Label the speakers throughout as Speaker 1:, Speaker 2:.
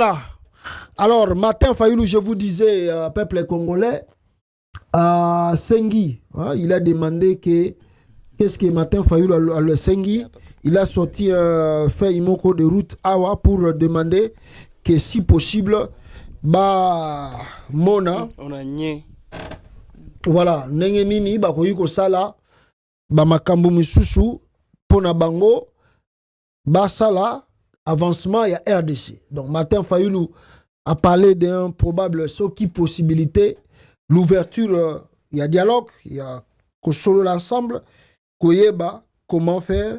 Speaker 1: Voilà. Alors, Martin Fayoulou, je vous disais, peuple congolais, à Sengi, hein, il a demandé qu'est-ce que Martin Fayoulou a le Sengi. Il a sorti un fait imoko de route Awa pour demander que si possible, bah, Mona,
Speaker 2: on a nié.
Speaker 1: voilà, ndenge nini bakoki kosala ba makambo misusu pona bango basala avancement ya RDC. Donc Martin Fayoulou a parlé d'un probable soki possibilité l'ouverture, il y a dialogue, il y a solo l'ensemble, koyeba comment faire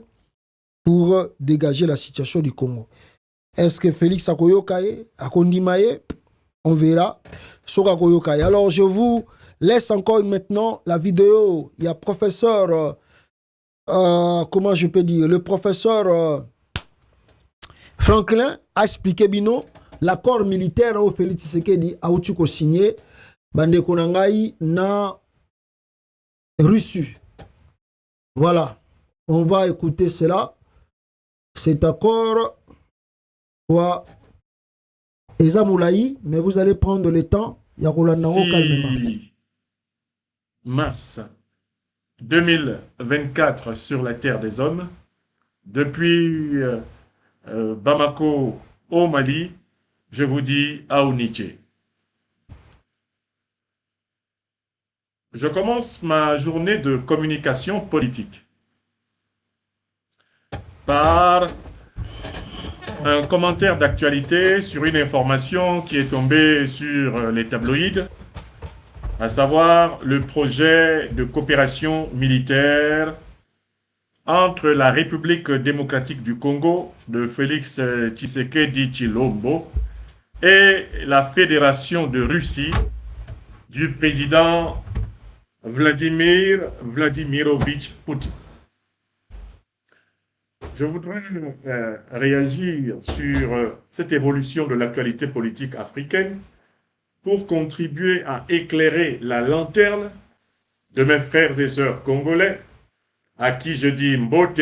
Speaker 1: pour dégager la situation du Congo. Est-ce que Félix Akoyokaye, Akondimaye, on verra. Soka Koyokaye. Alors je vous laisse encore maintenant la vidéo. Il y a professeur, comment je peux dire, le professeur Franklin a expliqué bino l'accord militaire au Félix Tshisekedi a outuko signé bande konangai na Russie. Voilà, on va écouter cela. Cet accord wa Eza Moulaï, mais vous allez prendre le temps. Yakolandango calmement.
Speaker 3: Mars 2024 sur la terre des hommes, depuis Bamako au Mali, je vous dis Aouniché. Je commence ma journée de communication politique par un commentaire d'actualité sur une information qui est tombée sur les tabloïds, à savoir le projet de coopération militaire entre la République démocratique du Congo de Félix Tshisekedi Tshilombo et la Fédération de Russie du président Vladimir Vladimirovitch Poutine. Je voudrais réagir sur cette évolution de l'actualité politique africaine pour contribuer à éclairer la lanterne de mes frères et sœurs congolais, à qui je dis Mbote,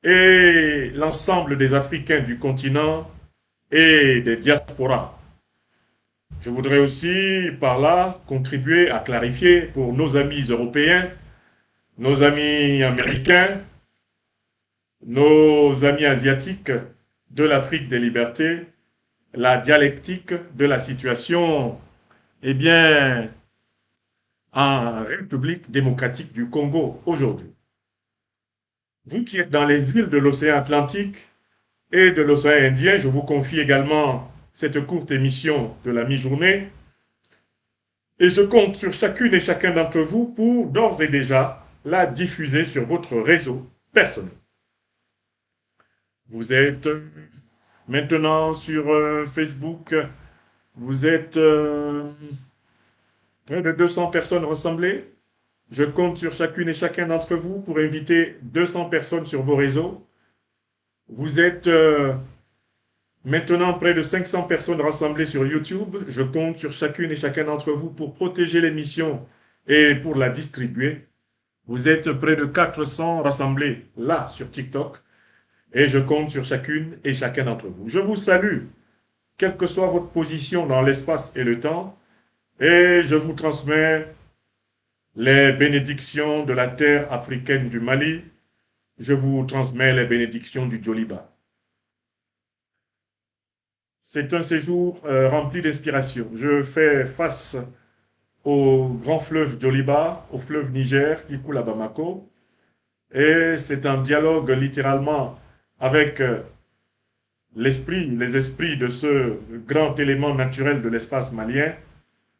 Speaker 3: et l'ensemble des Africains du continent et des diasporas. Je voudrais aussi, par là, contribuer à clarifier pour nos amis européens, nos amis américains, nos amis asiatiques de l'Afrique des libertés, la dialectique de la situation, eh bien, en République démocratique du Congo aujourd'hui. Vous qui êtes dans les îles de l'océan Atlantique et de l'océan Indien, je vous confie également cette courte émission de la mi-journée et je compte sur chacune et chacun d'entre vous pour d'ores et déjà la diffuser sur votre réseau personnel. Vous êtes maintenant sur Facebook, vous êtes près de 200 personnes rassemblées. Je compte sur chacune et chacun d'entre vous pour inviter 200 personnes sur vos réseaux. Vous êtes maintenant près de 500 personnes rassemblées sur YouTube. Je compte sur chacune et chacun d'entre vous pour protéger l'émission et pour la distribuer. Vous êtes près de 400 rassemblés là sur TikTok. Et je compte sur chacune et chacun d'entre vous. Je vous salue, quelle que soit votre position dans l'espace et le temps, et je vous transmets les bénédictions de la terre africaine du Mali. Je vous transmets les bénédictions du Djoliba. C'est un séjour rempli d'inspiration. Je fais face au grand fleuve Djoliba, au fleuve Niger qui coule à Bamako, et c'est un dialogue littéralement avec les esprits de ce grand élément naturel de l'espace malien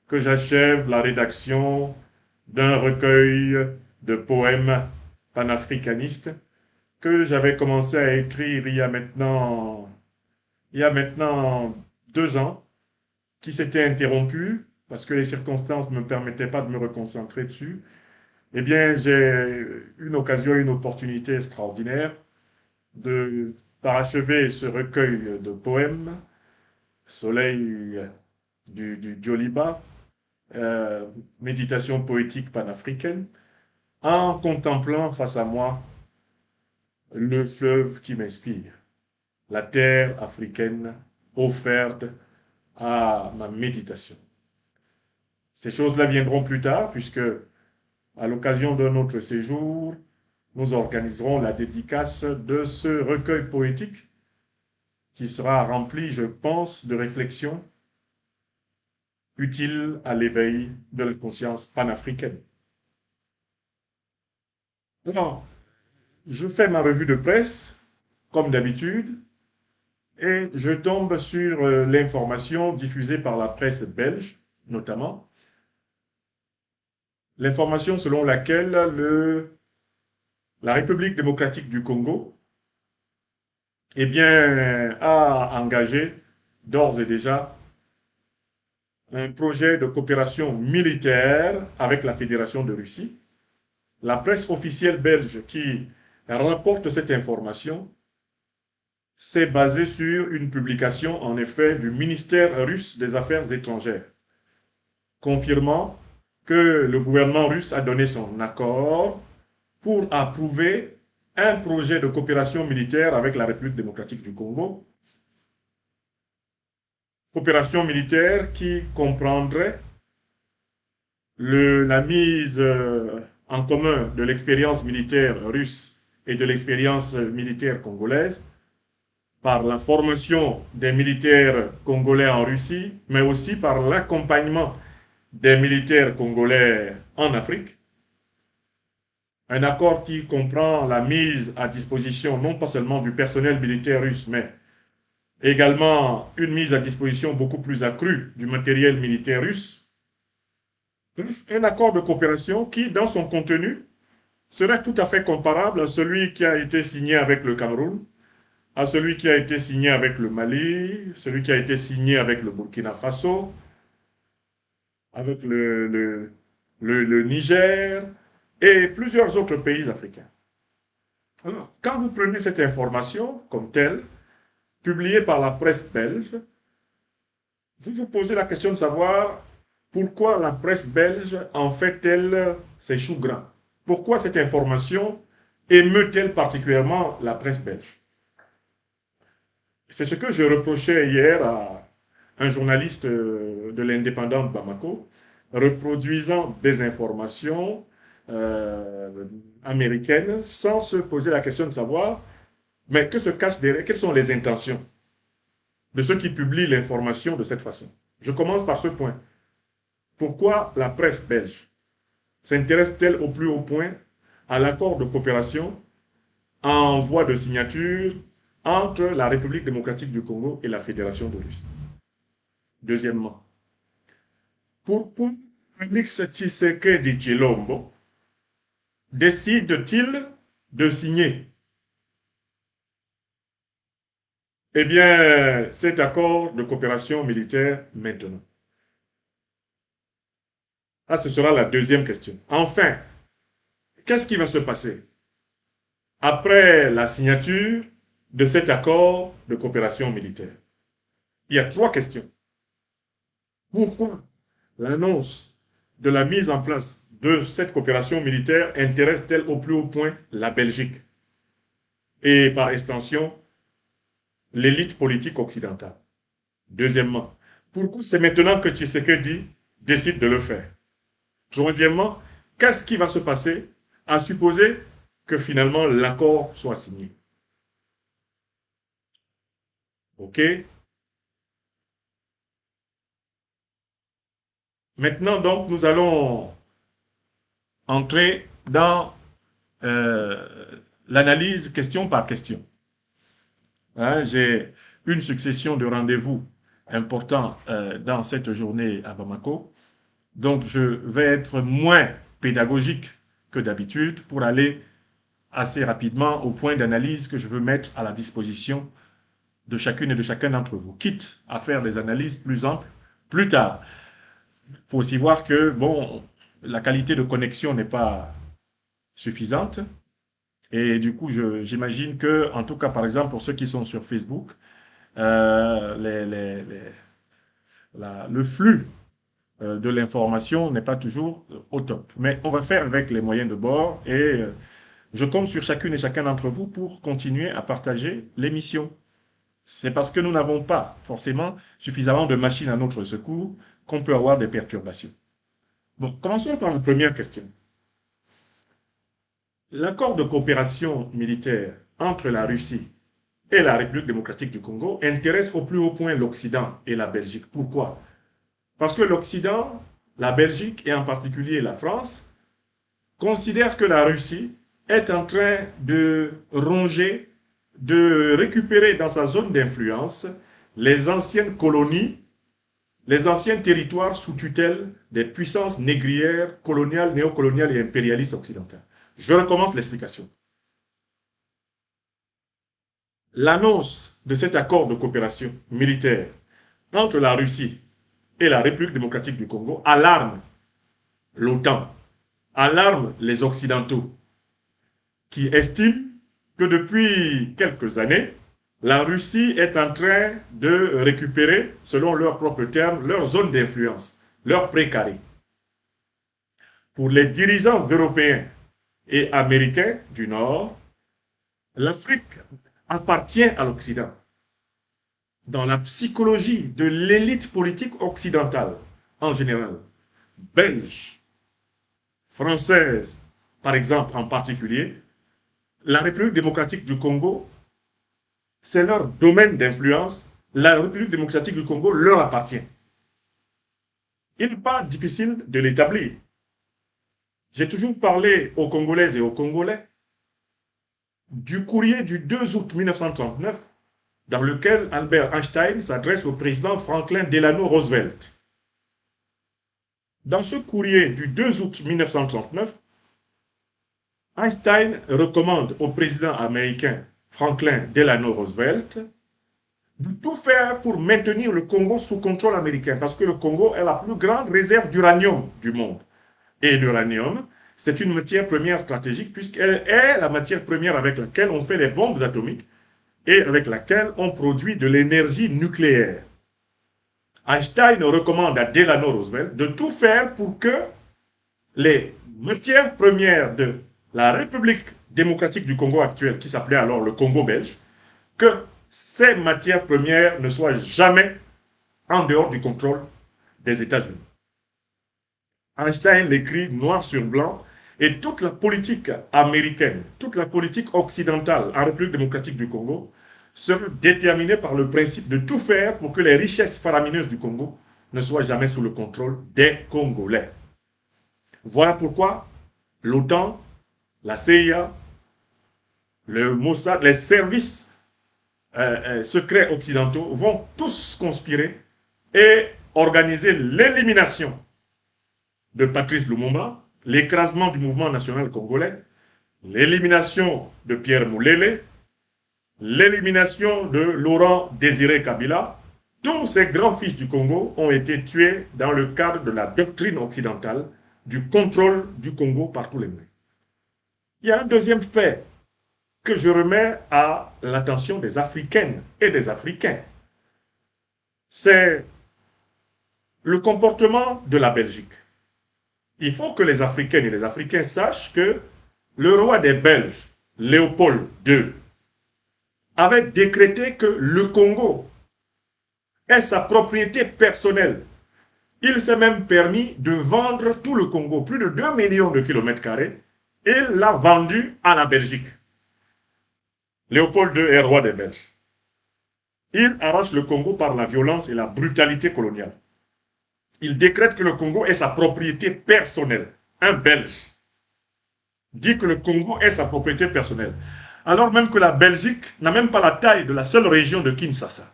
Speaker 3: que j'achève la rédaction d'un recueil de poèmes panafricanistes que j'avais commencé à écrire il y a maintenant 2 ans, qui s'était interrompu parce que les circonstances ne me permettaient pas de me reconcentrer dessus. Eh bien, j'ai une occasion, une opportunité extraordinaire de parachever ce recueil de poèmes, Soleil du Djoliba, méditation poétique panafricaine, en contemplant face à moi le fleuve qui m'inspire, la terre africaine offerte à ma méditation. Ces choses-là viendront plus tard, puisque à l'occasion de notre séjour, nous organiserons la dédicace de ce recueil poétique qui sera rempli, je pense, de réflexions utiles à l'éveil de la conscience panafricaine. Alors, je fais ma revue de presse, comme d'habitude, et je tombe sur l'information diffusée par la presse belge, notamment, l'information selon laquelle la République démocratique du Congo eh bien, a engagé d'ores et déjà un projet de coopération militaire avec la Fédération de Russie. La presse officielle belge qui rapporte cette information s'est basée sur une publication, en effet, du ministère russe des Affaires étrangères, confirmant que le gouvernement russe a donné son accord pour approuver un projet de coopération militaire avec la République démocratique du Congo. Coopération militaire qui comprendrait la mise en commun de l'expérience militaire russe et de l'expérience militaire congolaise par la formation des militaires congolais en Russie, mais aussi par l'accompagnement des militaires congolais en Afrique. Un accord qui comprend la mise à disposition non pas seulement du personnel militaire russe, mais également une mise à disposition beaucoup plus accrue du matériel militaire russe. Un accord de coopération qui, dans son contenu, serait tout à fait comparable à celui qui a été signé avec le Cameroun, à celui qui a été signé avec le Mali, celui qui a été signé avec le Burkina Faso, avec le Niger et plusieurs autres pays africains. Alors, quand vous prenez cette information comme telle, publiée par la presse belge, vous vous posez la question de savoir pourquoi la presse belge en fait-elle ses choux gras. Pourquoi cette information émeut-elle particulièrement la presse belge? C'est ce que je reprochais hier à un journaliste de l'Indépendant de Bamako, reproduisant des informations américaines sans se poser la question de savoir mais que se cache derrière, quelles sont les intentions de ceux qui publient l'information de cette façon. Je commence par ce point. Pourquoi la presse belge s'intéresse-t-elle au plus haut point à l'accord de coopération en voie de signature entre la République démocratique du Congo et la Fédération de Russie? Deuxièmement, pourquoi Félix Tshisekedi Tshilombo décide-t-il de signer eh bien, cet accord de coopération militaire maintenant? Ah, ce sera la deuxième question. Enfin, qu'est-ce qui va se passer après la signature de cet accord de coopération militaire? Il y a trois questions. Pourquoi l'annonce de la mise en place de cette coopération militaire intéresse-t-elle au plus haut point la Belgique et par extension l'élite politique occidentale? Deuxièmement, pourquoi c'est maintenant que Tshisekedi décide de le faire? Troisièmement, qu'est-ce qui va se passer à supposer que finalement l'accord soit signé? OK? Maintenant, donc, nous allons entrer dans l'analyse question par question. Hein, j'ai une succession de rendez-vous importants dans cette journée à Bamako. Donc, je vais être moins pédagogique que d'habitude pour aller assez rapidement au point d'analyse que je veux mettre à la disposition de chacune et de chacun d'entre vous, quitte à faire des analyses plus amples plus tard. Il faut aussi voir que, bon, la qualité de connexion n'est pas suffisante. Et du coup, j'imagine que, en tout cas, par exemple, pour ceux qui sont sur Facebook, le flux de l'information n'est pas toujours au top. Mais on va faire avec les moyens de bord et je compte sur chacune et chacun d'entre vous pour continuer à partager l'émission. C'est parce que nous n'avons pas forcément suffisamment de machines à notre secours qu'on peut avoir des perturbations. Bon, commençons par la première question. L'accord de coopération militaire entre la Russie et la République démocratique du Congo intéresse au plus haut point l'Occident et la Belgique. Pourquoi? Parce que l'Occident, la Belgique et en particulier la France considèrent que la Russie est en train de ronger, de récupérer dans sa zone d'influence les anciennes colonies, les anciens territoires sous tutelle des puissances négrières, coloniales, néocoloniales et impérialistes occidentales. Je recommence l'explication. L'annonce de cet accord de coopération militaire entre la Russie et la République démocratique du Congo alarme l'OTAN, alarme les Occidentaux, qui estiment que depuis quelques années, la Russie est en train de récupérer, selon leurs propres termes, leur zone d'influence, leur précaré. Pour les dirigeants européens et américains du Nord, l'Afrique appartient à l'Occident. Dans la psychologie de l'élite politique occidentale, en général, belge, française, par exemple en particulier, la République démocratique du Congo, c'est leur domaine d'influence. La République démocratique du Congo leur appartient. Il n'est pas difficile de l'établir. J'ai toujours parlé aux Congolaises et aux Congolais du courrier du 2 août 1939 dans lequel Albert Einstein s'adresse au président Franklin Delano Roosevelt. Dans ce courrier du 2 août 1939, Einstein recommande au président américain Franklin Delano Roosevelt de tout faire pour maintenir le Congo sous contrôle américain, parce que le Congo est la plus grande réserve d'uranium du monde. Et l'uranium, c'est une matière première stratégique, puisqu'elle est la matière première avec laquelle on fait les bombes atomiques et avec laquelle on produit de l'énergie nucléaire. Einstein recommande à Delano Roosevelt de tout faire pour que les matières premières de la République démocratique du Congo actuelle, qui s'appelait alors le Congo belge, que ces matières premières ne soient jamais en dehors du contrôle des États-Unis. Einstein l'écrit noir sur blanc, et toute la politique américaine, toute la politique occidentale en République démocratique du Congo sera déterminée par le principe de tout faire pour que les richesses faramineuses du Congo ne soient jamais sous le contrôle des Congolais. Voilà pourquoi l'OTAN, la CIA, le Mossad, les services secrets occidentaux vont tous conspirer et organiser l'élimination de Patrice Lumumba, l'écrasement du mouvement national congolais, l'élimination de Pierre Moulele, l'élimination de Laurent Désiré Kabila. Tous ces grands fils du Congo ont été tués dans le cadre de la doctrine occidentale du contrôle du Congo par tous les moyens. Il y a un deuxième fait que je remets à l'attention des Africaines et des Africains. C'est le comportement de la Belgique. Il faut que les Africaines et les Africains sachent que le roi des Belges, Léopold II, avait décrété que le Congo est sa propriété personnelle. Il s'est même permis de vendre tout le Congo, plus de 2 millions de kilomètres carrés, et l'a vendu à la Belgique. Léopold II est roi des Belges. Il arrache le Congo par la violence et la brutalité coloniale. Il décrète que le Congo est sa propriété personnelle. Un Belge dit que le Congo est sa propriété personnelle. Alors même que la Belgique n'a même pas la taille de la seule région de Kinshasa.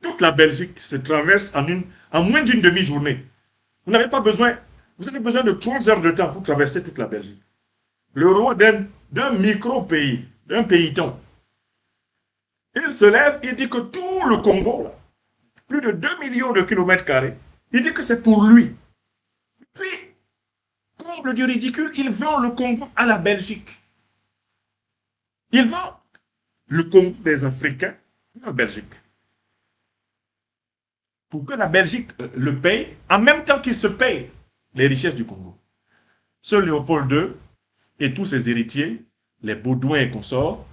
Speaker 3: Toute la Belgique se traverse en moins d'une demi-journée. Vous avez besoin de 3 heures de temps pour traverser toute la Belgique. Le roi d'un micro-pays, d'un pays-ton, il se lève et dit que tout le Congo, là, plus de 2 millions de kilomètres carrés, il dit que c'est pour lui. Puis, comble du ridicule, il vend le Congo à la Belgique. Il vend le Congo des Africains à la Belgique. Pour que la Belgique le paye, en même temps qu'il se paye les richesses du Congo. Ce Léopold II et tous ses héritiers, les Baudouins et consorts,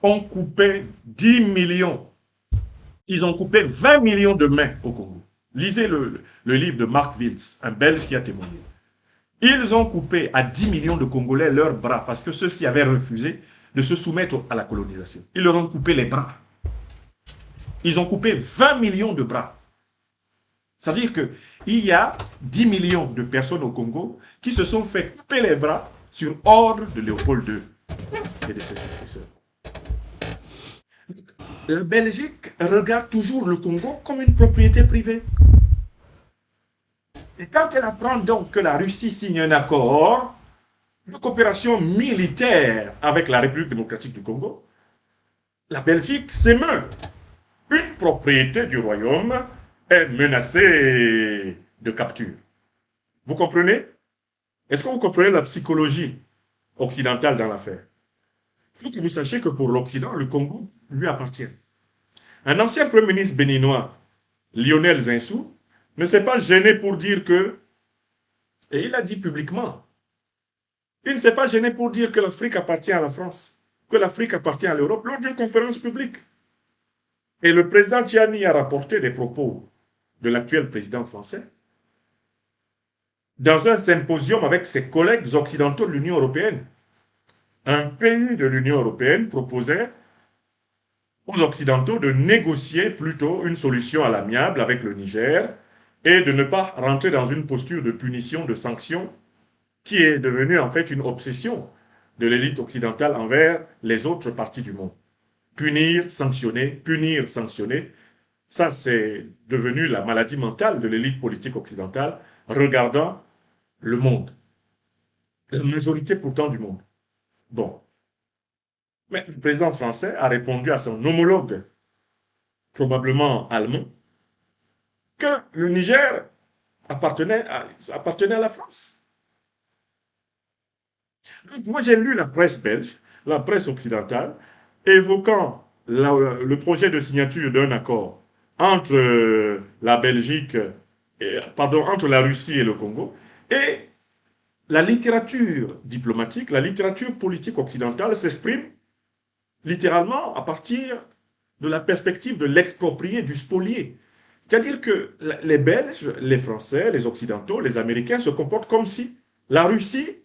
Speaker 3: ont coupé 10 millions Ils ont coupé 20 millions de mains au Congo. Lisez le livre de Mark Wills, un Belge qui a témoigné. Ils ont coupé à 10 millions de Congolais leurs bras parce que ceux-ci avaient refusé de se soumettre à la colonisation. Ils leur ont coupé les bras. Ils ont coupé 20 millions de bras. C'est-à-dire qu'il y a 10 millions de personnes au Congo qui se sont fait couper les bras sur ordre de Léopold II et de ses successeurs. La Belgique regarde toujours le Congo comme une propriété privée. Et quand elle apprend donc que la Russie signe un accord de coopération militaire avec la République démocratique du Congo, la Belgique s'émeut. Une propriété du royaume est menacée de capture. Vous comprenez? Est-ce que vous comprenez la psychologie occidentale dans l'affaire? Il faut que vous sachiez que pour l'Occident, le Congo lui appartient. Un ancien premier ministre béninois, Lionel Zinsou, ne s'est pas gêné pour dire que, et il a dit publiquement, il ne s'est pas gêné pour dire que l'Afrique appartient à la France, que l'Afrique appartient à l'Europe lors d'une conférence publique. Et le président Tchiani a rapporté des propos de l'actuel président français dans un symposium avec ses collègues occidentaux de l'Union européenne. Un pays de l'Union européenne proposait aux Occidentaux de négocier plutôt une solution à l'amiable avec le Niger et de ne pas rentrer dans une posture de punition, de sanction, qui est devenue en fait une obsession de l'élite occidentale envers les autres parties du monde. Punir, sanctionner, ça c'est devenu la maladie mentale de l'élite politique occidentale regardant le monde. La majorité pourtant du monde. Bon. Mais le président français a répondu à son homologue, probablement allemand, que le Niger appartenait à la France. Donc, moi, j'ai lu la presse belge, la presse occidentale, évoquant le projet de signature d'un accord entre la Belgique, entre la Russie et le Congo, et la littérature diplomatique, la littérature politique occidentale s'exprime littéralement à partir de la perspective de l'exproprié, du spolié. C'est-à-dire que les Belges, les Français, les Occidentaux, les Américains se comportent comme si la Russie,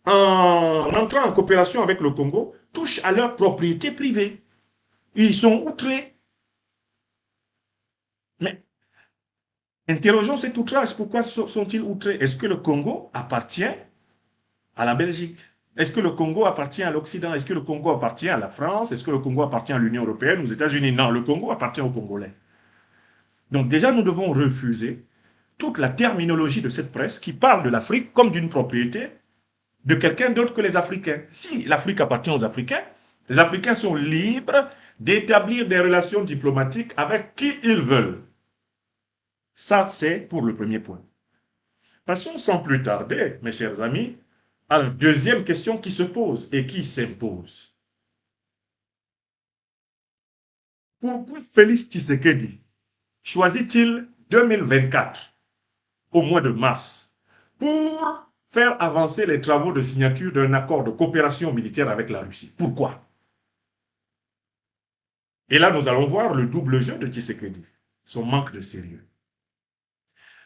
Speaker 3: en entrant en coopération avec le Congo, touche à leur propriété privée. Ils sont outrés. Mais interrogeons cet outrage. Pourquoi sont-ils outrés? Est-ce que le Congo appartient à la Belgique? Est-ce que le Congo appartient à l'Occident? Est-ce que le Congo appartient à la France? Est-ce que le Congo appartient à l'Union européenne, aux États-Unis? Non, le Congo appartient aux Congolais. Donc déjà, nous devons refuser toute la terminologie de cette presse qui parle de l'Afrique comme d'une propriété de quelqu'un d'autre que les Africains. Si l'Afrique appartient aux Africains, les Africains sont libres d'établir des relations diplomatiques avec qui ils veulent. Ça, c'est pour le premier point. Passons sans plus tarder, mes chers amis, à la deuxième question qui se pose et qui s'impose. Pourquoi Félix Tshisekedi choisit-il 2024 au mois de mars pour faire avancer les travaux de signature d'un accord de coopération militaire avec la Russie? Pourquoi? Et là, nous allons voir le double jeu de Tshisekedi, son manque de sérieux.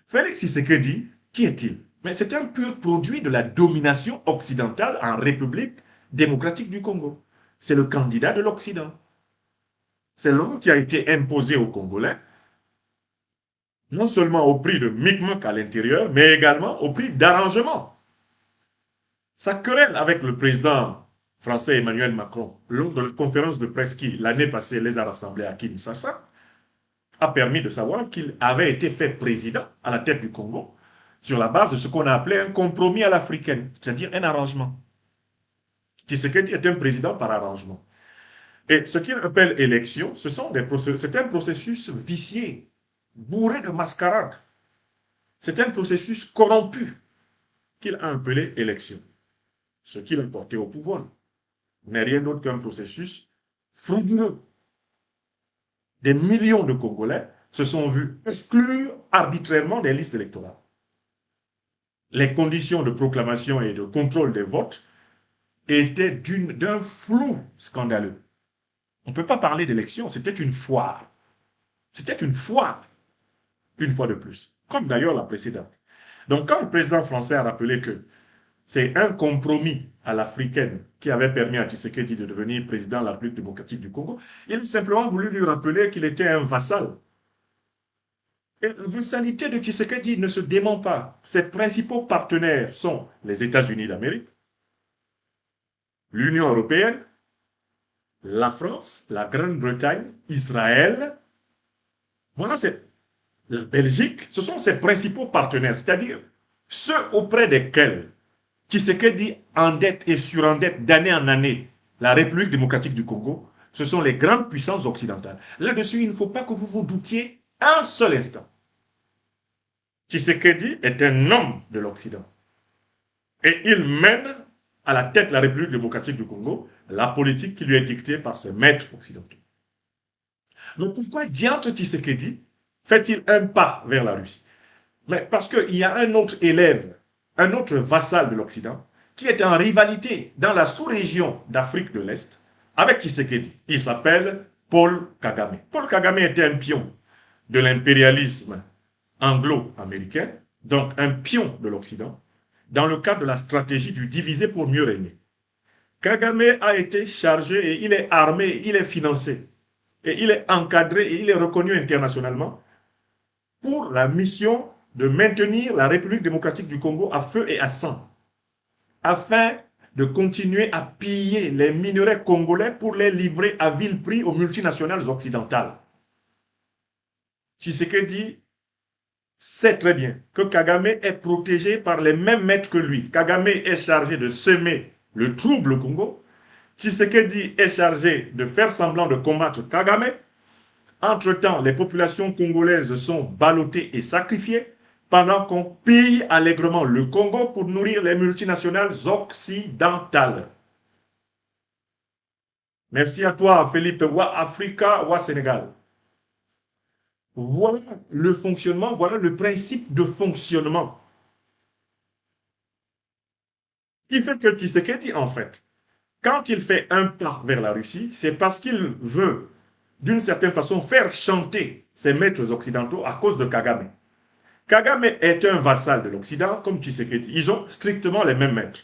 Speaker 3: Félix Tshisekedi, qui est-il? Mais c'est un pur produit de la domination occidentale en République démocratique du Congo. C'est le candidat de l'Occident. C'est l'homme qui a été imposé aux Congolais, non seulement au prix de micmac à l'intérieur, mais également au prix d'arrangement. Sa querelle avec le président français Emmanuel Macron, lors de la conférence de presse qui, l'année passée, les a rassemblés à Kinshasa, a permis de savoir qu'il avait été fait président à la tête du Congo sur la base de ce qu'on a appelé un compromis à l'africaine, c'est-à-dire un arrangement. Tshisekedi est un président par arrangement. Et ce qu'il appelle élection, c'est un processus vicié, bourré de mascarade. C'est un processus corrompu qu'il a appelé élection. Ce qu'il a porté au pouvoir n'est rien d'autre qu'un processus frauduleux. Des millions de Congolais se sont vus exclure arbitrairement des listes électorales. Les conditions de proclamation et de contrôle des votes étaient d'un flou scandaleux. On ne peut pas parler d'élection, c'était une foire. C'était une fois de plus, comme d'ailleurs la précédente. Donc quand le président français a rappelé que c'est un compromis à l'africaine qui avait permis à Tshisekedi de devenir président de la République démocratique du Congo, il a simplement voulu lui rappeler qu'il était un vassal. Et la vassalité de Tshisekedi ne se dément pas. Ses principaux partenaires sont les États-Unis d'Amérique, l'Union européenne, la France, la Grande-Bretagne, Israël. Voilà, c'est la Belgique. Ce sont ses principaux partenaires, c'est-à-dire ceux auprès desquels Tshisekedi endette et surendette d'année en année la République démocratique du Congo. Ce sont les grandes puissances occidentales. Là-dessus, il ne faut pas que vous vous doutiez un seul instant. Tshisekedi est un homme de l'Occident. Et il mène à la tête de la République démocratique du Congo la politique qui lui est dictée par ses maîtres occidentaux. Donc pourquoi diantre Tshisekedi fait-il un pas vers la Russie? Mais parce qu'il y a un autre élève, un autre vassal de l'Occident, qui est en rivalité dans la sous-région d'Afrique de l'Est avec Tshisekedi. Il s'appelle Paul Kagame. Paul Kagame était un pion de l'impérialisme anglo-américain, donc un pion de l'Occident, dans le cadre de la stratégie du diviser pour mieux régner. Kagame a été chargé et il est armé, il est financé, et il est encadré et il est reconnu internationalement pour la mission de maintenir la République démocratique du Congo à feu et à sang, afin de continuer à piller les minerais congolais pour les livrer à vil prix aux multinationales occidentales. Tshisekedi sait très bien que Kagame est protégé par les mêmes maîtres que lui. Kagame est chargé de semer le trouble au Congo. Tshisekedi est chargé de faire semblant de combattre Kagame. Entre-temps, les populations congolaises sont ballottées et sacrifiées pendant qu'on pille allègrement le Congo pour nourrir les multinationales occidentales. Merci à toi, Philippe, Wa Africa, Wa Sénégal. Voilà le fonctionnement, voilà le principe de fonctionnement qui fait que Tshisekedi, en fait, quand il fait un pas vers la Russie, c'est parce qu'il veut, d'une certaine façon, faire chanter ses maîtres occidentaux à cause de Kagame. Kagame est un vassal de l'Occident, comme Tshisekedi. Ils ont strictement les mêmes maîtres.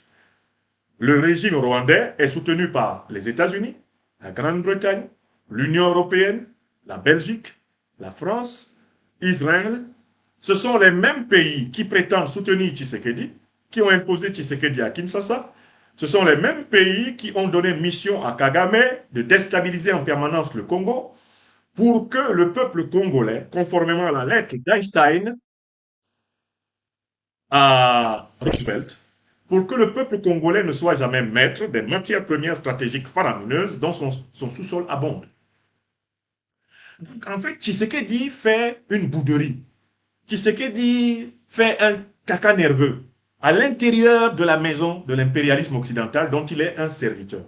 Speaker 3: Le régime rwandais est soutenu par les États-Unis, la Grande-Bretagne, l'Union européenne, la Belgique, la France, Israël. Ce sont les mêmes pays qui prétendent soutenir Tshisekedi, qui ont imposé Tshisekedi à Kinshasa. Ce sont les mêmes pays qui ont donné mission à Kagame de déstabiliser en permanence le Congo pour que le peuple congolais, conformément à la lettre d'Einstein à Roosevelt, pour que le peuple congolais ne soit jamais maître des matières premières stratégiques faramineuses dont son sous-sol abonde. Donc, en fait, Tshisekedi fait une bouderie. Tshisekedi fait un caca nerveux à l'intérieur de la maison de l'impérialisme occidental dont il est un serviteur.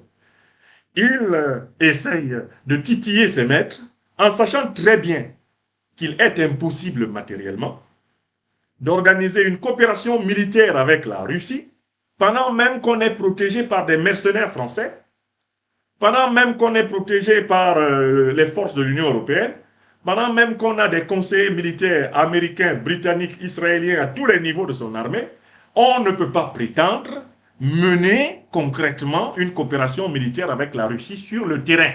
Speaker 3: Il essaye de titiller ses maîtres en sachant très bien qu'il est impossible matériellement d'organiser une coopération militaire avec la Russie pendant même qu'on est protégé par des mercenaires français, pendant même qu'on est protégé par les forces de l'Union européenne, pendant même qu'on a des conseillers militaires américains, britanniques, israéliens à tous les niveaux de son armée, on ne peut pas prétendre mener concrètement une coopération militaire avec la Russie sur le terrain.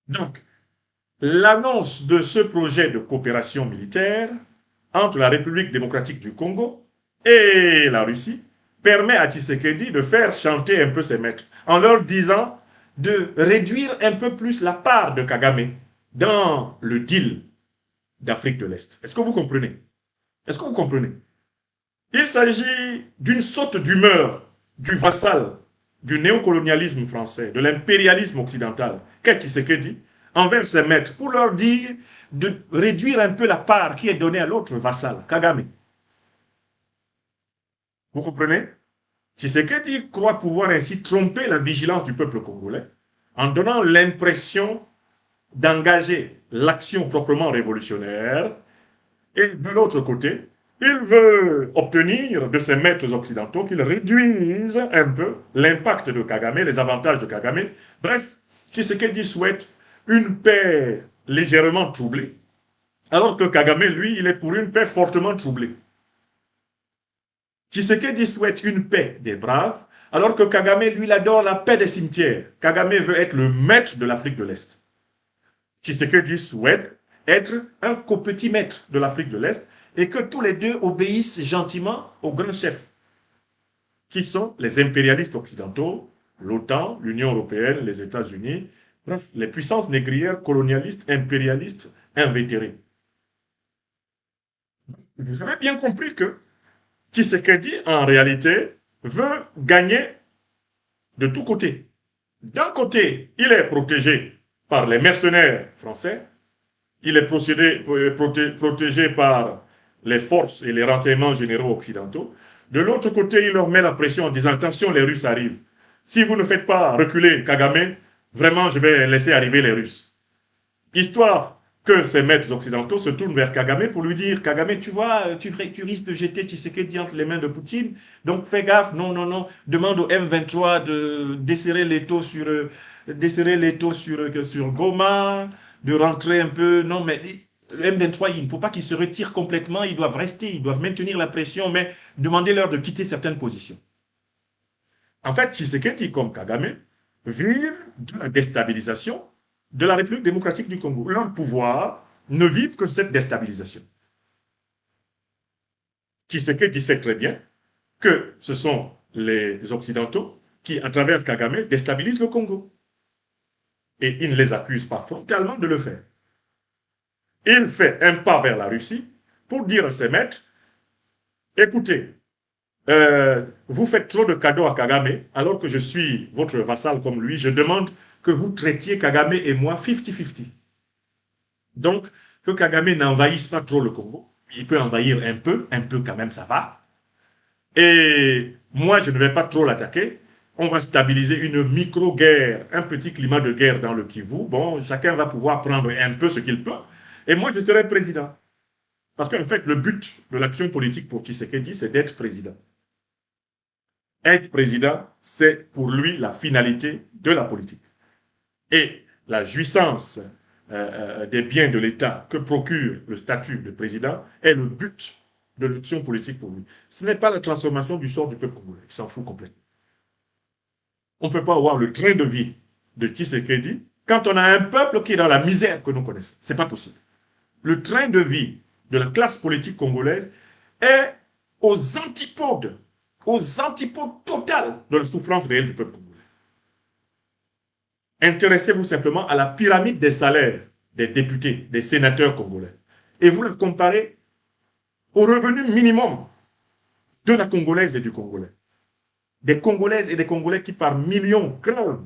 Speaker 3: Donc, l'annonce de ce projet de coopération militaire entre la République démocratique du Congo et la Russie permet à Tshisekedi de faire chanter un peu ses maîtres en leur disant de réduire un peu plus la part de Kagame dans le deal d'Afrique de l'Est. Est-ce que vous comprenez? Est-ce que vous comprenez? Il s'agit d'une saute d'humeur du vassal, du néocolonialisme français, de l'impérialisme occidental, qu'est-ce Tshisekedi envers ses maîtres, pour leur dire de réduire un peu la part qui est donnée à l'autre vassal, Kagame. Vous comprenez? Tshisekedi croit pouvoir ainsi tromper la vigilance du peuple congolais en donnant l'impression d'engager l'action proprement révolutionnaire et de l'autre côté, il veut obtenir de ses maîtres occidentaux qu'ils réduisent un peu l'impact de Kagame, les avantages de Kagame. Bref, Tshisekedi souhaite une paix légèrement troublée, alors que Kagame, lui, il est pour une paix fortement troublée. Tshisekedi souhaite une paix des braves, alors que Kagame, lui, il adore la paix des cimetières. Kagame veut être le maître de l'Afrique de l'Est. Tshisekedi souhaite être un co-petit maître de l'Afrique de l'Est et que tous les deux obéissent gentiment aux grands chefs, qui sont les impérialistes occidentaux, l'OTAN, l'Union européenne, les États-Unis, bref, les puissances négrières, colonialistes, impérialistes, invétérées. Vous avez bien compris que Tshisekedi, en réalité, veut gagner de tous côtés. D'un côté, il est protégé par les mercenaires français, il est protégé par les forces et les renseignements généraux occidentaux. De l'autre côté, il leur met la pression en disant « Attention, les Russes arrivent. Si vous ne faites pas reculer Kagame, vraiment, je vais laisser arriver les Russes. » Histoire que ces maîtres occidentaux se tournent vers Kagame pour lui dire « Kagame, tu vois, tu risques de jeter Tshisekedi entre les mains de Poutine, donc fais gaffe, non, non, non, demande au M23 de desserrer l'étau sur Goma, de rentrer un peu, non, mais le M23, il ne faut pas qu'ils se retirent complètement, ils doivent rester, ils doivent maintenir la pression, mais demandez-leur de quitter certaines positions. » En fait, Tshisekedi comme Kagame vivent de la déstabilisation de la République démocratique du Congo. Leur pouvoir ne vivent que cette déstabilisation. Tshisekedi sait très bien que ce sont les Occidentaux qui, à travers Kagame, déstabilisent le Congo. Et il ne les accuse pas frontalement de le faire. Il fait un pas vers la Russie pour dire à ses maîtres, écoutez, vous faites trop de cadeaux à Kagame, alors que je suis votre vassal comme lui, je demande que vous traitiez Kagame et moi 50-50. Donc, que Kagame n'envahisse pas trop le Congo. Il peut envahir un peu quand même, ça va. Et moi, je ne vais pas trop l'attaquer. On va stabiliser une micro-guerre, un petit climat de guerre dans le Kivu. Bon, chacun va pouvoir prendre un peu ce qu'il peut. Et moi, je serai président. Parce qu'en fait, le but de l'action politique pour Tshisekedi, c'est d'être président. Être président, c'est pour lui la finalité de la politique. Et la jouissance des biens de l'État que procure le statut de président est le but de l'action politique pour lui. Ce n'est pas la transformation du sort du peuple congolais, il s'en fout complètement. On ne peut pas avoir le train de vie de Tshisekedi quand on a un peuple qui est dans la misère que nous connaissons. Ce n'est pas possible. Le train de vie de la classe politique congolaise est aux antipodes totales de la souffrance réelle du peuple congolais. Intéressez-vous simplement à la pyramide des salaires des députés, des sénateurs congolais. Et vous la comparez au revenu minimum de la Congolaise et du Congolais. Des Congolaises et des Congolais qui par millions crèvent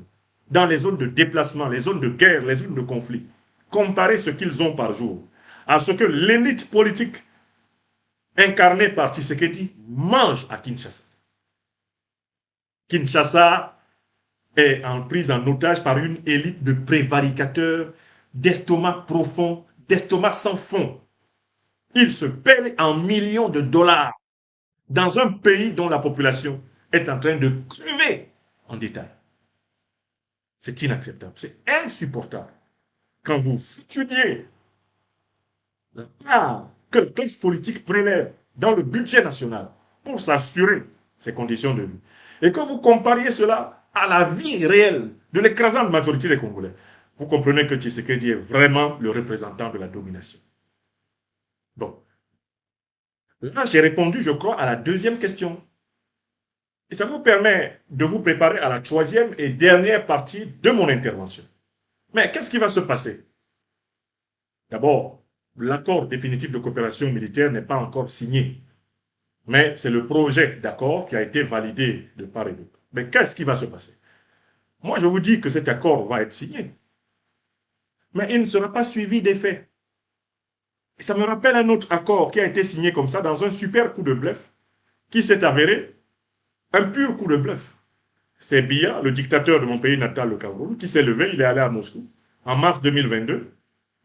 Speaker 3: dans les zones de déplacement, les zones de guerre, les zones de conflit. Comparez ce qu'ils ont par jour à ce que l'élite politique incarnée par Tshisekedi mange à Kinshasa. Kinshasa est prise en otage par une élite de prévaricateurs, d'estomac profond, d'estomac sans fond. Ils se paient en millions de dollars dans un pays dont la population est en train de crever en détail. C'est inacceptable, c'est insupportable. Quand vous étudiez la part que la classe politique prélève dans le budget national pour s'assurer ces conditions de vie, et que vous compariez cela à la vie réelle de l'écrasante majorité des Congolais, vous comprenez que Tshisekedi est vraiment le représentant de la domination. Bon. Là, j'ai répondu, je crois, à la deuxième question. Et ça vous permet de vous préparer à la troisième et dernière partie de mon intervention. Mais qu'est-ce qui va se passer? D'abord, l'accord définitif de coopération militaire n'est pas encore signé. Mais c'est le projet d'accord qui a été validé de part et d'autre. Mais qu'est-ce qui va se passer? Moi, je vous dis que cet accord va être signé. Mais il ne sera pas suivi des faits. Et ça me rappelle un autre accord qui a été signé comme ça dans un super coup de bluff qui s'est avéré un pur coup de bluff. C'est Biya, le dictateur de mon pays natal, le Cameroun, qui s'est levé, il est allé à Moscou en mars 2022,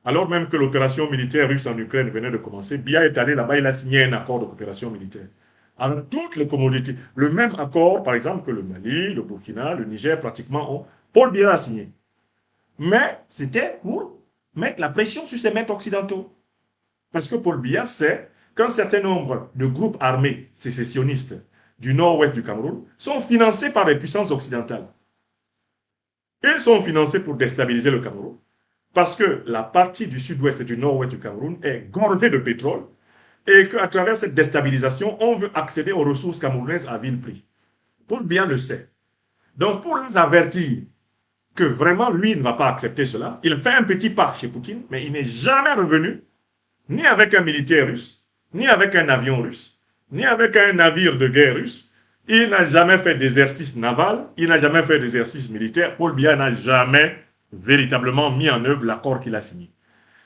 Speaker 3: alors même que l'opération militaire russe en Ukraine venait de commencer. Biya est allé là-bas, il a signé un accord de coopération militaire. Alors, toutes les commodités, le même accord, par exemple, que le Mali, le Burkina, le Niger, pratiquement ont, Paul Biya a signé. Mais c'était pour mettre la pression sur ces maîtres occidentaux. Parce que Paul Biya sait qu'un certain nombre de groupes armés sécessionnistes du nord-ouest du Cameroun sont financés par les puissances occidentales. Ils sont financés pour déstabiliser le Cameroun parce que la partie du sud-ouest et du nord-ouest du Cameroun est gorgée de pétrole et qu'à travers cette déstabilisation, on veut accéder aux ressources camerounaises à vil prix. Paul Biya le sait. Donc, pour les avertir que vraiment lui ne va pas accepter cela, il fait un petit pas chez Poutine, mais il n'est jamais revenu, ni avec un militaire russe, ni avec un avion russe, ni avec un navire de guerre russe. Il n'a jamais fait d'exercice naval, il n'a jamais fait d'exercice militaire. Paul Biya n'a jamais véritablement mis en œuvre l'accord qu'il a signé.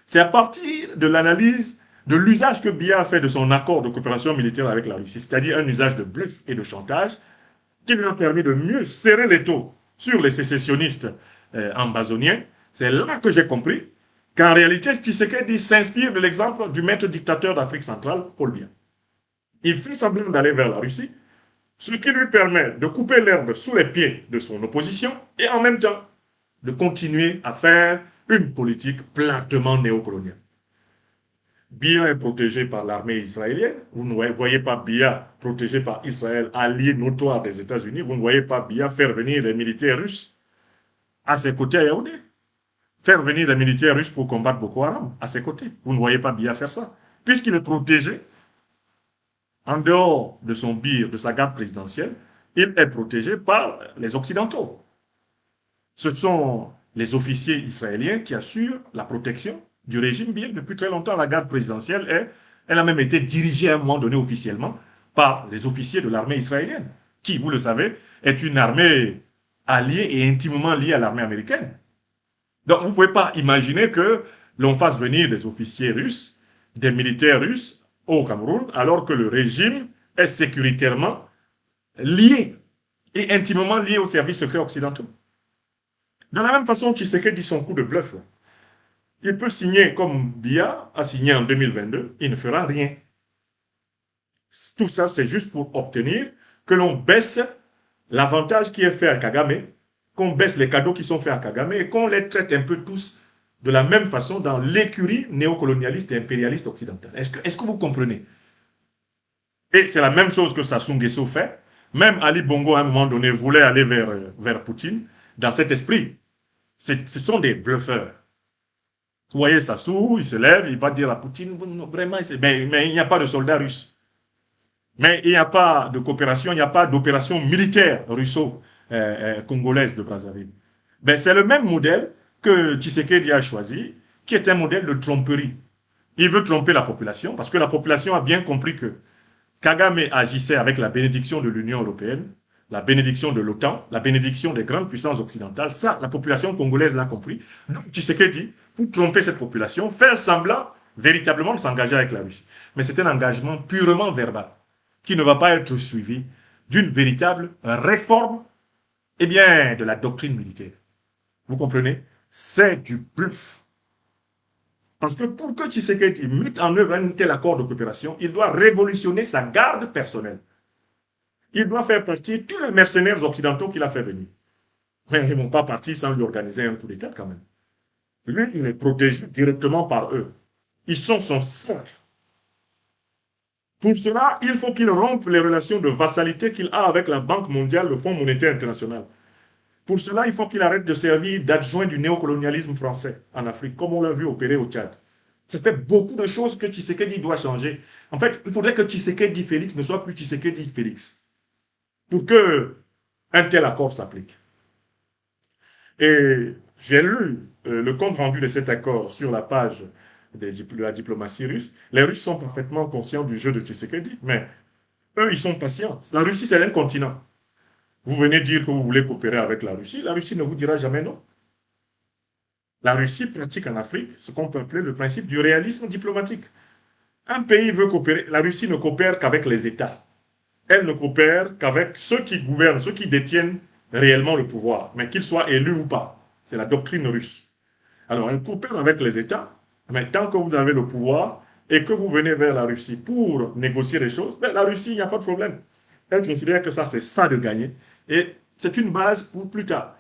Speaker 3: C'est à partir de l'analyse de l'usage que Biya a fait de son accord de coopération militaire avec la Russie, c'est-à-dire un usage de bluff et de chantage, qui lui a permis de mieux serrer les taux sur les sécessionnistes ambazoniens. C'est là que j'ai compris qu'en réalité, Tshisekedi s'inspire de l'exemple du maître dictateur d'Afrique centrale, Paul Biya. Il fait semblant d'aller vers la Russie, ce qui lui permet de couper l'herbe sous les pieds de son opposition et en même temps de continuer à faire une politique platement néocoloniale. Biya est protégé par l'armée israélienne. Vous ne voyez pas Biya protégé par Israël, allié notoire des États-Unis. Vous ne voyez pas Biya faire venir les militaires russes à ses côtés à Yaoundé. Faire venir les militaires russes pour combattre Boko Haram à ses côtés. Vous ne voyez pas Biya faire ça. Puisqu'il est protégé, en dehors de son bir, de sa garde présidentielle, il est protégé par les Occidentaux. Ce sont les officiers israéliens qui assurent la protection du régime, bien que depuis très longtemps, la garde présidentielle, elle a même été dirigée à un moment donné officiellement par les officiers de l'armée israélienne, qui, vous le savez, est une armée alliée et intimement liée à l'armée américaine. Donc, vous ne pouvez pas imaginer que l'on fasse venir des officiers russes, des militaires russes au Cameroun, alors que le régime est sécuritairement lié et intimement lié aux services secrets occidentaux. De la même façon, Tshisekedi dit son coup de bluff. Là. Il peut signer comme Biya a signé en 2022, il ne fera rien. Tout ça, c'est juste pour obtenir que l'on baisse l'avantage qui est fait à Kagame, qu'on baisse les cadeaux qui sont faits à Kagame et qu'on les traite un peu tous de la même façon dans l'écurie néocolonialiste et impérialiste occidentale. Est-ce que vous comprenez? Et c'est la même chose que Sassou Nguesso fait. Même Ali Bongo, à un moment donné, voulait aller vers Poutine dans cet esprit. Ce sont des bluffeurs. Vous voyez Sassou, il se lève, il va dire à Poutine, vraiment, mais il n'y a pas de soldats russes. Mais il n'y a pas de coopération, il n'y a pas d'opération militaire russo-congolaise de Brazzaville. Ben, c'est le même modèle que Tshisekedi a choisi, qui est un modèle de tromperie. Il veut tromper la population, parce que la population a bien compris que Kagame agissait avec la bénédiction de l'Union européenne, la bénédiction de l'OTAN, la bénédiction des grandes puissances occidentales. Ça, la population congolaise l'a compris. Donc, Tshisekedi, pour tromper cette population, faire semblant véritablement de s'engager avec la Russie. Mais c'est un engagement purement verbal, qui ne va pas être suivi d'une véritable réforme, eh bien, de la doctrine militaire. Vous comprenez? C'est du bluff. Parce que pour que Tshisekedi mette en œuvre un tel accord de coopération, il doit révolutionner sa garde personnelle. Il doit faire partir tous les mercenaires occidentaux qu'il a fait venir. Mais ils ne vont pas partir sans lui organiser un coup d'État quand même. Lui, il est protégé directement par eux. Ils sont son cercle. Pour cela, il faut qu'il rompe les relations de vassalité qu'il a avec la Banque mondiale, le Fonds monétaire international. Pour cela, il faut qu'il arrête de servir d'adjoint du néocolonialisme français en Afrique, comme on l'a vu opérer au Tchad. Ça fait beaucoup de choses que Tshisekedi doit changer. En fait, il faudrait que Tshisekedi Félix ne soit plus Tshisekedi Félix pour que un tel accord s'applique. Et j'ai lu le compte rendu de cet accord sur la page de la diplomatie russe. Les Russes sont parfaitement conscients du jeu de Tshisekedi, mais eux, ils sont patients. La Russie, c'est un continent. Vous venez dire que vous voulez coopérer avec la Russie ne vous dira jamais non. La Russie pratique en Afrique ce qu'on peut appeler le principe du réalisme diplomatique. Un pays veut coopérer, la Russie ne coopère qu'avec les États. Elle ne coopère qu'avec ceux qui gouvernent, ceux qui détiennent réellement le pouvoir, mais qu'ils soient élus ou pas. C'est la doctrine russe. Alors, elle coopère avec les États, mais tant que vous avez le pouvoir et que vous venez vers la Russie pour négocier les choses, ben, la Russie, il n'y a pas de problème. Elle considère que ça, c'est ça de gagner. Et c'est une base pour plus tard.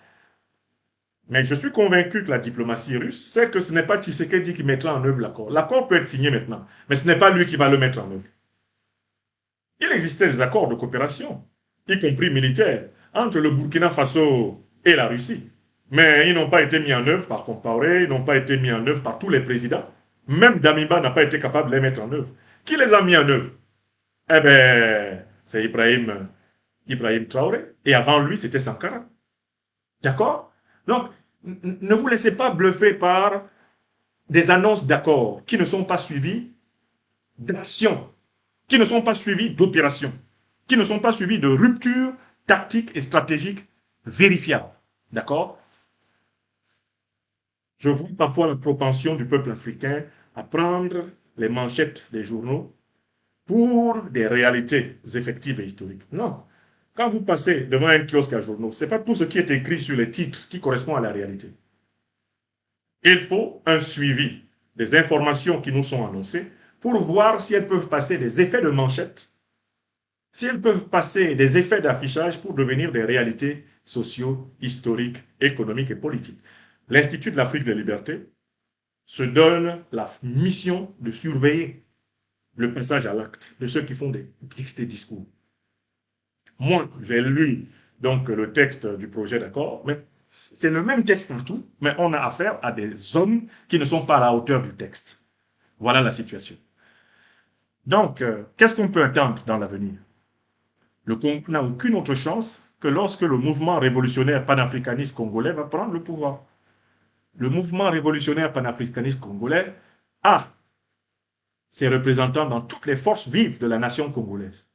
Speaker 3: Mais je suis convaincu que la diplomatie russe sait que ce n'est pas Tshisekedi qui mettra en œuvre l'accord. L'accord peut être signé maintenant, mais ce n'est pas lui qui va le mettre en œuvre. Il existait des accords de coopération, y compris militaires, entre le Burkina Faso et la Russie. Mais ils n'ont pas été mis en œuvre par Compaoré, ils n'ont pas été mis en œuvre par tous les présidents. Même Damiba n'a pas été capable de les mettre en œuvre. Qui les a mis en œuvre? Eh bien, c'est Ibrahim Traoré. Et avant lui, c'était Sankara. D'accord? Donc, ne vous laissez pas bluffer par des annonces d'accords qui ne sont pas suivies d'actions, qui ne sont pas suivies d'opérations, qui ne sont pas suivies de ruptures tactiques et stratégiques vérifiables. D'accord? Je vois parfois la propension du peuple africain à prendre les manchettes des journaux pour des réalités effectives et historiques. Non. Quand vous passez devant un kiosque à journaux, ce n'est pas tout ce qui est écrit sur les titres qui correspond à la réalité. Il faut un suivi des informations qui nous sont annoncées pour voir si elles peuvent passer des effets de manchette, si elles peuvent passer des effets d'affichage pour devenir des réalités sociaux, historiques, économiques et politiques. L'Institut de l'Afrique des libertés se donne la mission de surveiller le passage à l'acte de ceux qui font des discours. Moi, j'ai lu donc le texte du projet d'accord, mais c'est le même texte partout, mais on a affaire à des hommes qui ne sont pas à la hauteur du texte. Voilà la situation. Donc, qu'est-ce qu'on peut attendre dans l'avenir? Le Congo n'a aucune autre chance que lorsque le mouvement révolutionnaire panafricaniste congolais va prendre le pouvoir. Le mouvement révolutionnaire panafricaniste congolais a ses représentants dans toutes les forces vives de la nation congolaise.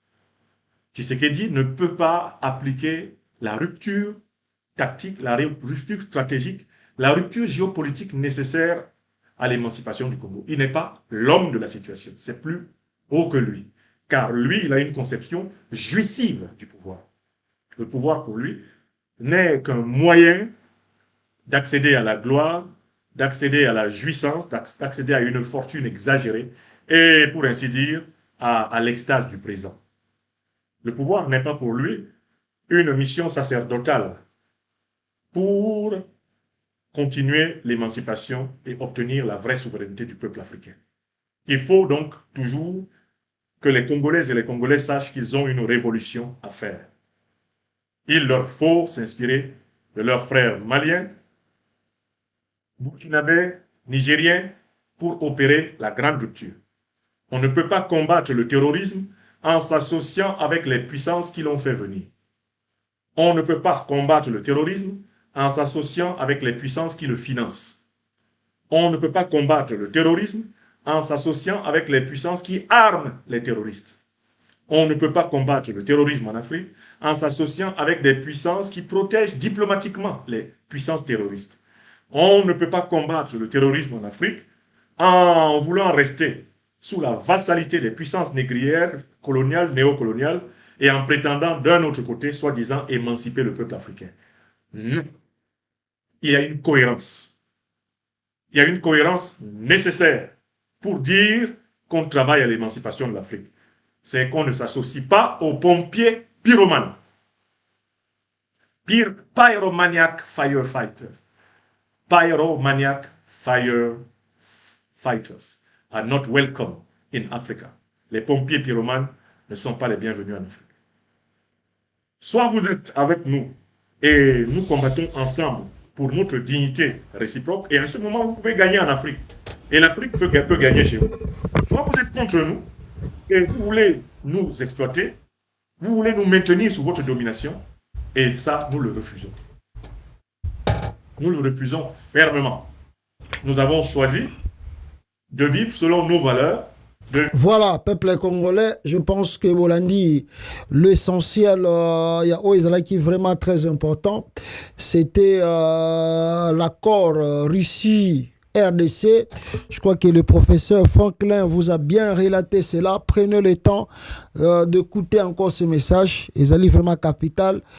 Speaker 3: Tshisekedi ne peut pas appliquer la rupture tactique, la rupture stratégique, la rupture géopolitique nécessaire à l'émancipation du Congo. Il n'est pas l'homme de la situation, c'est plus haut que lui. Car lui, il a une conception jouissive du pouvoir. Le pouvoir, pour lui, n'est qu'un moyen d'accéder à la gloire, d'accéder à la jouissance, d'accéder à une fortune exagérée et, pour ainsi dire, à l'extase du présent. Le pouvoir n'est pas pour lui une mission sacerdotale pour continuer l'émancipation et obtenir la vraie souveraineté du peuple africain. Il faut donc toujours que les Congolaises et les Congolais sachent qu'ils ont une révolution à faire. Il leur faut s'inspirer de leurs frères maliens, burkinabés, nigériens, pour opérer la grande rupture. On ne peut pas combattre le terrorisme en s'associant avec les puissances qui l'ont fait venir. On ne peut pas combattre le terrorisme en s'associant avec les puissances qui le financent. On ne peut pas combattre le terrorisme en s'associant avec les puissances qui arment les terroristes. On ne peut pas combattre le terrorisme en Afrique en s'associant avec des puissances qui protègent diplomatiquement les puissances terroristes. On ne peut pas combattre le terrorisme en Afrique en voulant rester sous la vassalité des puissances négrières, coloniales, néocoloniales, et en prétendant d'un autre côté, soi-disant, émanciper le peuple africain. Non. Il y a une cohérence. Il y a une cohérence nécessaire pour dire qu'on travaille à l'émancipation de l'Afrique. C'est qu'on ne s'associe pas aux pompiers pyromanes. Pyromaniac firefighters. Pyromaniac firefighters are not welcome in Africa. Les pompiers pyromanes ne sont pas les bienvenus en Afrique. Soit vous êtes avec nous et nous combattons ensemble pour notre dignité réciproque, et à ce moment, vous pouvez gagner en Afrique. Et l'Afrique peut gagner chez vous. Soit vous êtes contre nous et vous voulez nous exploiter, vous voulez nous maintenir sous votre domination, et ça, nous le refusons. Nous le refusons fermement. Nous avons choisi de vivre selon nos valeurs.
Speaker 1: Voilà, peuple congolais, je pense que Bolandi, l'essentiel, il y a qui est vraiment très important, c'était l'accord Russie-RDC. Je crois que le professeur Franklin vous a bien relaté cela. Prenez le temps d'écouter encore ce message. Ils allaient vraiment capital.